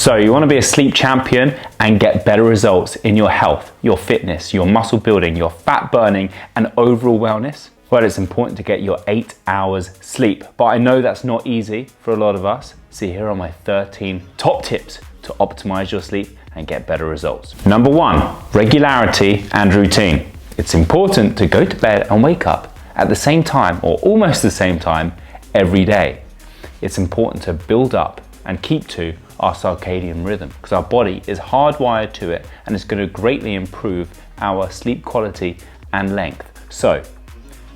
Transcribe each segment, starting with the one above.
So you want to be a sleep champion and get better results in your health, your fitness, your muscle building, your fat burning, and overall wellness? Well, it's important to get your 8 hours sleep, but I know that's not easy for a lot of us. So here are my 13 top tips to optimize your sleep and get better results. Number 1, regularity and routine. It's important to go to bed and wake up at the same time or almost the same time every day. It's important to build up and keep to our circadian rhythm because our body is hardwired to it and it's going to greatly improve our sleep quality and length. So,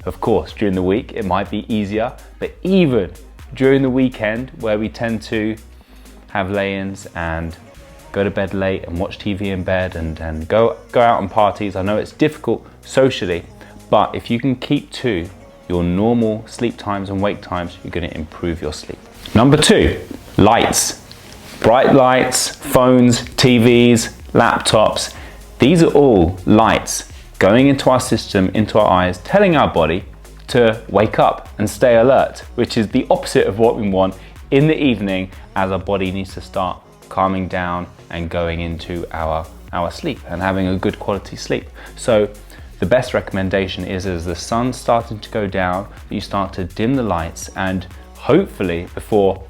of course, during the week it might be easier, but even during the weekend where we tend to have lay-ins and go to bed late and watch TV in bed and go out on parties, I know it's difficult socially, but if you can keep to your normal sleep times and wake times, you're going to improve your sleep. Number 2, lights. Bright lights, phones, TVs, laptops, these are all lights going into our system, into our eyes, telling our body to wake up and stay alert, which is the opposite of what we want in the evening as our body needs to start calming down and going into our sleep and having a good quality sleep. So the best recommendation is as the sun's starting to go down, you start to dim the lights, and hopefully before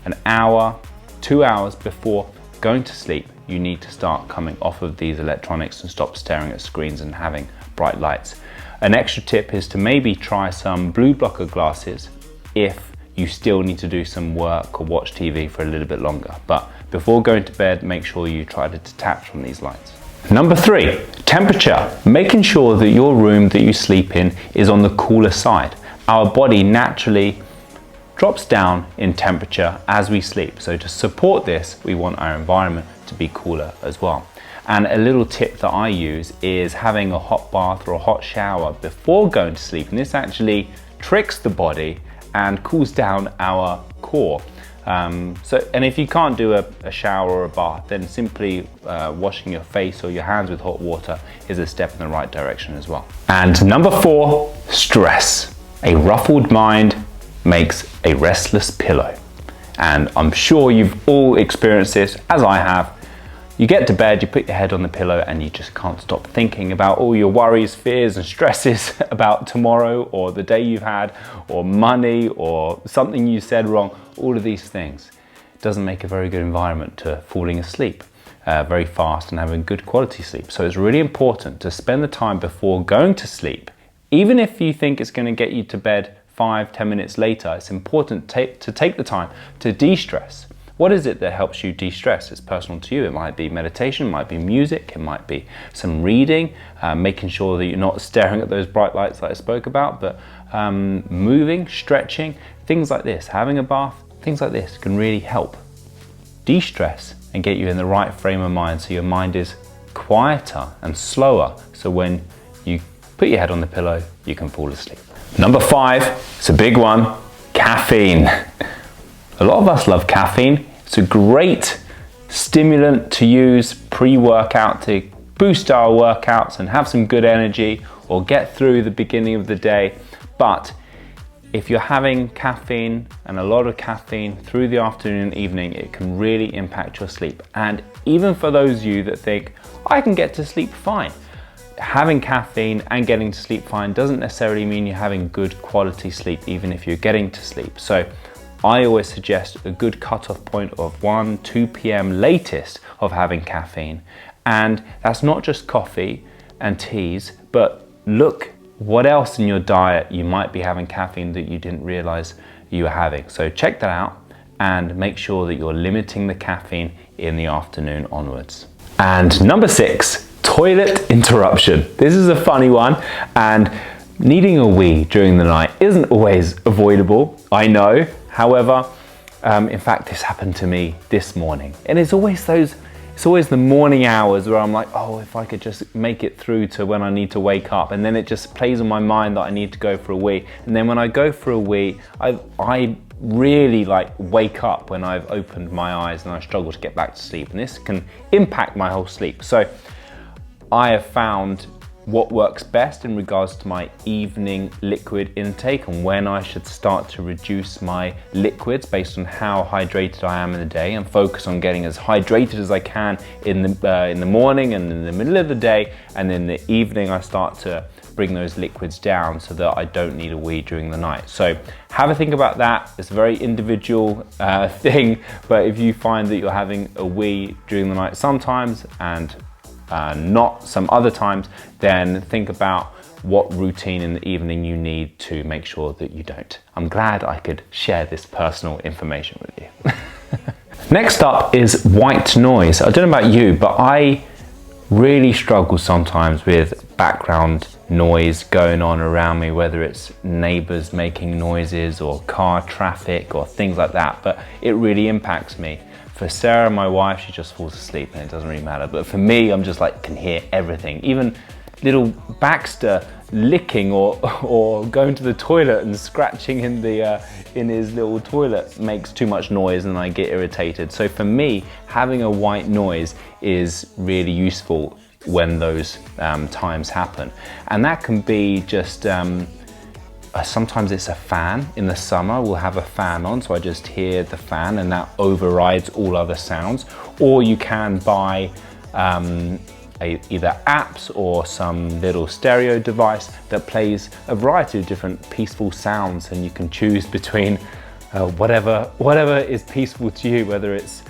an hour, 2 hours before going to sleep, you need to start coming off of these electronics and stop staring at screens and having bright lights. An extra tip is to maybe try some blue blocker glasses if you still need to do some work or watch TV for a little bit longer. But before going to bed, make sure you try to detach from these lights. Number 3, temperature. Making sure that your room that you sleep in is on the cooler side. Our body naturally drops down in temperature as we sleep. So to support this, we want our environment to be cooler as well. And a little tip that I use is having a hot bath or a hot shower before going to sleep. And this actually tricks the body and cools down our core. And if you can't do a shower or a bath, then simply washing your face or your hands with hot water is a step in the right direction as well. And number 4, stress. A ruffled mind makes a restless pillow. And I'm sure you've all experienced this, as I have. You get to bed, you put your head on the pillow and you just can't stop thinking about all your worries, fears and stresses about tomorrow or the day you've had or money or something you said wrong. All of these things. It doesn't make a very good environment to falling asleep very fast and having good quality sleep. So it's really important to spend the time before going to sleep. Even if you think it's going to get you to bed 5-10 minutes later, it's important to take the time to de-stress. What is it that helps you de-stress? It's personal to you. It might be meditation, it might be music, it might be some reading, making sure that you're not staring at those bright lights that I spoke about, but moving, stretching, things like this, having a bath, things like this can really help de-stress and get you in the right frame of mind so your mind is quieter and slower. So when you put your head on the pillow, you can fall asleep. Number 5, it's a big one, caffeine. A lot of us love caffeine. It's a great stimulant to use pre-workout to boost our workouts and have some good energy or get through the beginning of the day. But if you're having caffeine and a lot of caffeine through the afternoon and evening, it can really impact your sleep. And even for those of you that think, I can get to sleep fine, having caffeine and getting to sleep fine doesn't necessarily mean you're having good quality sleep, even if you're getting to sleep. So I always suggest a good cutoff point of 1-2 p.m. latest of having caffeine. And that's not just coffee and teas, but look what else in your diet you might be having caffeine that you didn't realize you were having. So check that out and make sure that you're limiting the caffeine in the afternoon onwards. And number 6, toilet interruption. This is a funny one, and needing a wee during the night isn't always avoidable, I know. However, in fact, this happened to me this morning. And it's always the morning hours where I'm like, oh, if I could just make it through to when I need to wake up. And then it just plays on my mind that I need to go for a wee. And then when I go for a wee, I really wake up when I've opened my eyes and I struggle to get back to sleep. And this can impact my whole sleep. So I have found what works best in regards to my evening liquid intake and when I should start to reduce my liquids based on how hydrated I am in the day, and focus on getting as hydrated as I can in the morning and in the middle of the day, and in the evening I start to bring those liquids down so that I don't need a wee during the night. So have a think about that. It's a very individual thing, but if you find that you're having a wee during the night sometimes and not some other times, then think about what routine in the evening you need to make sure that you don't. I'm glad I could share this personal information with you. Next up is white noise. I don't know about you, but I really struggle sometimes with background noise going on around me, whether it's neighbors making noises or car traffic or things like that, but it really impacts me. For Sarah, my wife, she just falls asleep and it doesn't really matter. But for me, I'm just like, can hear everything. Even little Baxter licking or going to the toilet and scratching in his little toilet makes too much noise and I get irritated. So for me, having a white noise is really useful when those times happen. And that can be just, sometimes it's a fan. In the summer, we'll have a fan on, so I just hear the fan and that overrides all other sounds. Or you can buy either apps or some little stereo device that plays a variety of different peaceful sounds, and you can choose between whatever is peaceful to you, whether it's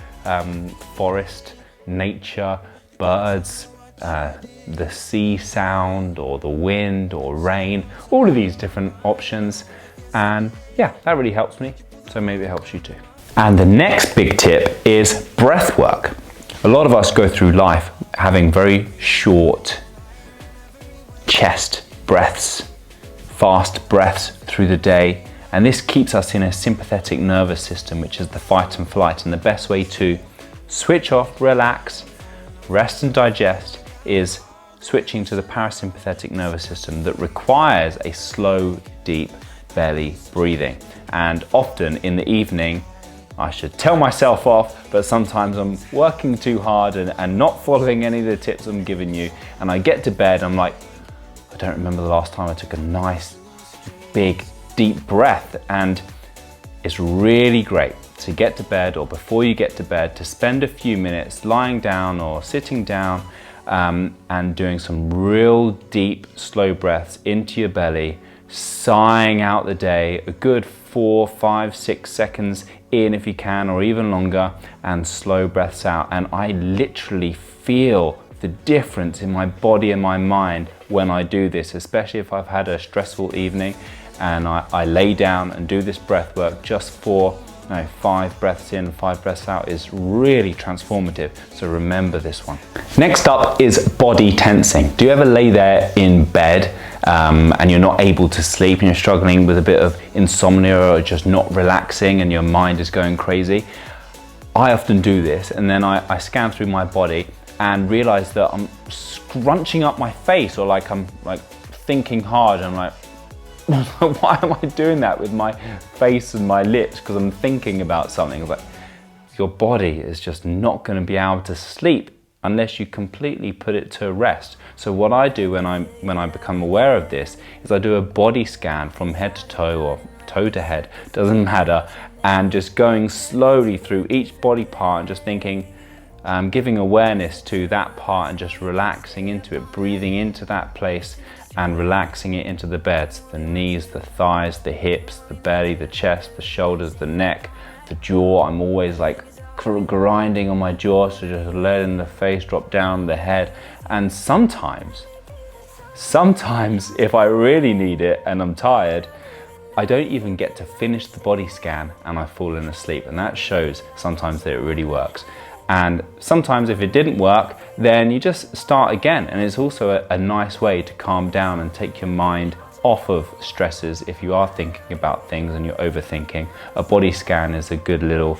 forest, nature, birds, the sea sound or the wind or rain, all of these different options. And yeah, that really helps me, so maybe it helps you too. And the next big tip is breath work. A lot of us go through life having very short chest breaths, fast breaths through the day, and this keeps us in a sympathetic nervous system, which is the fight and flight. And the best way to switch off, relax, rest and digest is switching to the parasympathetic nervous system that requires a slow, deep belly breathing. And often in the evening, I should tell myself off, but sometimes I'm working too hard and not following any of the tips I'm giving you. And I get to bed, I'm like, I don't remember the last time I took a nice, big, deep breath. And it's really great to get to bed, or before you get to bed, to spend a few minutes lying down or sitting down and doing some real deep, slow breaths into your belly, sighing out the day, a good 4, 5, 6 seconds in if you can, or even longer, and slow breaths out. And I literally feel the difference in my body and my mind when I do this, especially if I've had a stressful evening and I lay down and do this breath work just for 5 breaths in, 5 breaths out is really transformative. So remember this one. Next up is body tensing. Do you ever lay there in bed and you're not able to sleep and you're struggling with a bit of insomnia or just not relaxing and your mind is going crazy? I often do this, and then I scan through my body and realize that I'm scrunching up my face, or I'm thinking hard. I'm like, why am I doing that with my face and my lips? Because I'm thinking about something. It's like, your body is just not going to be able to sleep unless you completely put it to rest. So what I do when I become aware of this is I do a body scan from head to toe, or toe to head, doesn't matter, and just going slowly through each body part and just thinking, giving awareness to that part and just relaxing into it, breathing into that place and relaxing it into the beds, the knees, the thighs, the hips, the belly, the chest, the shoulders, the neck, the jaw. I'm always like grinding on my jaw, so just letting the face drop down, the head. And sometimes if I really need it and I'm tired, I don't even get to finish the body scan and I've fallen asleep. And that shows sometimes that it really works. And sometimes if it didn't work, then you just start again. And it's also a nice way to calm down and take your mind off of stresses. If you are thinking about things and you're overthinking, a body scan is a good little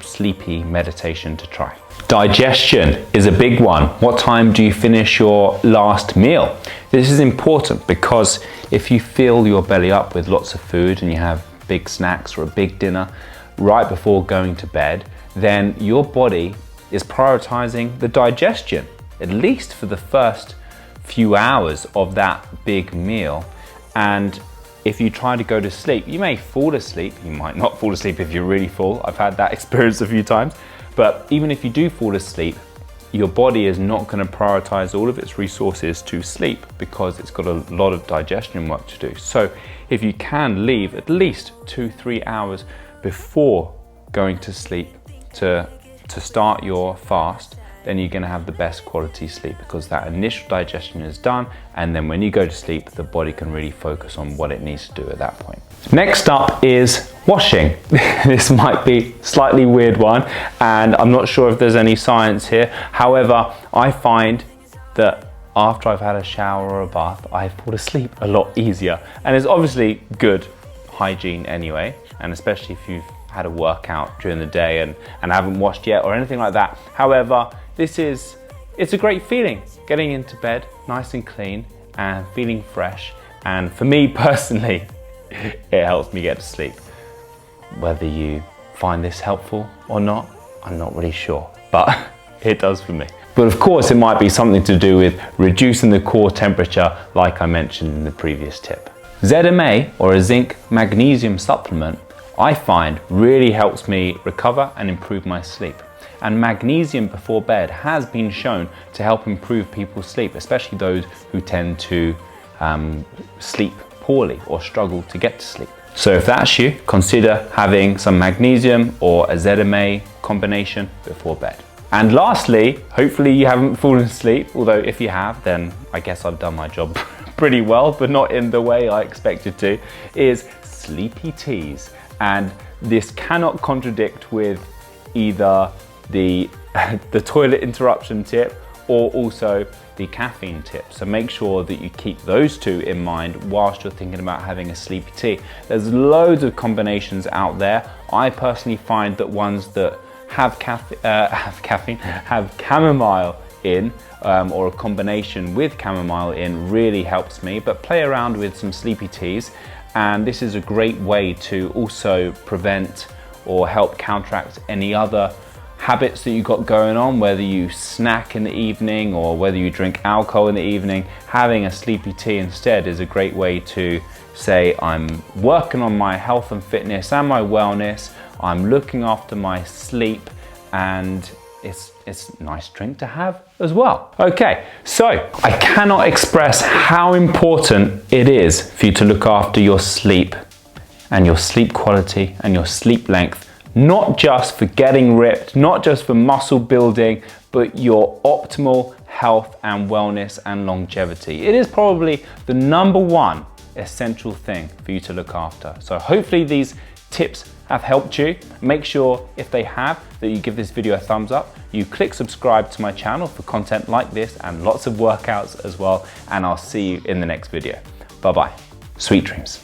sleepy meditation to try. Digestion is a big one. What time do you finish your last meal? This is important because if you fill your belly up with lots of food and you have big snacks or a big dinner right before going to bed, then your body is prioritizing the digestion, at least for the first few hours of that big meal, and if you try to go to sleep, you may fall asleep. You might not fall asleep if you're really full. I've had that experience a few times. But even if you do fall asleep, your body is not going to prioritize all of its resources to sleep because it's got a lot of digestion work to do. So if you can leave at least 2-3 hours before going to sleep to start your fast, then you're going to have the best quality sleep because that initial digestion is done, and then when you go to sleep, the body can really focus on what it needs to do at that point. Next up is washing. This might be a slightly weird one, and I'm not sure if there's any science here. However, I find that after I've had a shower or a bath, I fall asleep a lot easier, and it's obviously good hygiene anyway, and especially if you've had a workout during the day and haven't washed yet or anything like that. However, it's a great feeling getting into bed nice and clean and feeling fresh, and for me personally it helps me get to sleep. Whether you find this helpful or not, I'm not really sure, but it does for me. But of course it might be something to do with reducing the core temperature like I mentioned in the previous tip. ZMA, or a zinc magnesium supplement, I find really helps me recover and improve my sleep. And magnesium before bed has been shown to help improve people's sleep, especially those who tend to sleep poorly or struggle to get to sleep. So if that's you, consider having some magnesium or a ZMA combination before bed. And lastly, hopefully you haven't fallen asleep, although if you have, then I guess I've done my job pretty well, but not in the way I expected to, is sleepy teas. And this cannot contradict with either the toilet interruption tip or also the caffeine tip. So make sure that you keep those two in mind whilst you're thinking about having a sleepy tea. There's loads of combinations out there. I personally find that ones that have chamomile in, or a combination with chamomile in, really helps me, but play around with some sleepy teas. And this is a great way to also prevent or help counteract any other habits that you've got going on, whether you snack in the evening or whether you drink alcohol in the evening. Having a sleepy tea instead is a great way to say, I'm working on my health and fitness and my wellness, I'm looking after my sleep, and it's a nice drink to have as well. Okay, so I cannot express how important it is for you to look after your sleep and your sleep quality and your sleep length, not just for getting ripped, not just for muscle building, but your optimal health and wellness and longevity. It is probably the #1 essential thing for you to look after. So hopefully these tips have helped you. Make sure, if they have, that you give this video a thumbs up. You click subscribe to my channel for content like this and lots of workouts as well. And I'll see you in the next video. Bye-bye. Sweet dreams.